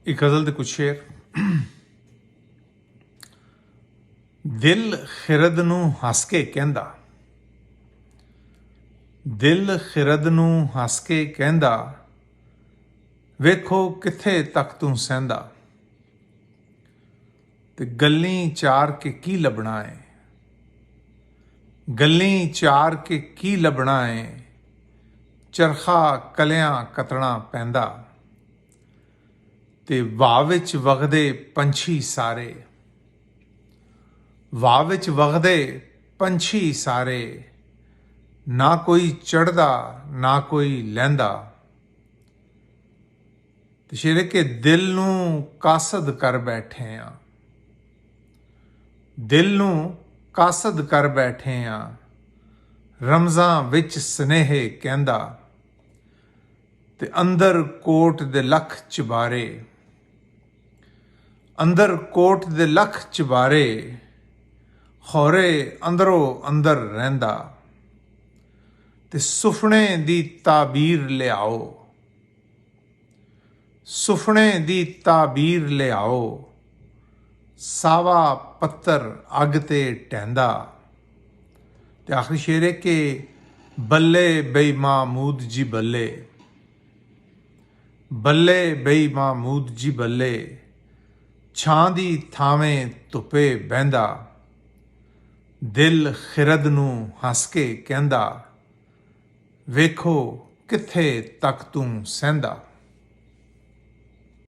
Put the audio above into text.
एक गज़ल दे कुछ शेर। दिल खिरद नूं हस के कहंदा, दिल खिरद नूं हस के कहंदा, वेखो किथे तक तूं सहिंदा, ते गल्लीं चार के की लभना है, गल्लीं चार के की लभना है, चरखा कलियां कतना पैंदा, ते वाह विच वगदे पंछी सारे, वाह विच वगदे पंछी सारे, ना कोई चढ़दा ना कोई लਹਿੰਦਾ। ते शेरे के दिल नूं कासद कर बैठे आ, दिल नूं कासद कर बैठे आ, रमज़ां विच स्नेहे कहंदा, ते अंदर कोट दे लख चबारे, अंदर कोट दे लख चबारे, खौरे अंदरों अंदर रहिंदा, ते सुफने दी ताबीर लियाओ, सुफने दी ताबीर लियाओ, सावा पत्तर अग ते टहंदा। ते आखिरी शेर है कि बल्ले बई महमूद जी बल्ले, बल्ले बई महमूद जी बल्ले, छां दी थावें धुप्पे बहिंदा, दिल खिरद नूं हस के कहंदा, वेखो किथे तक तूं सहिंदा।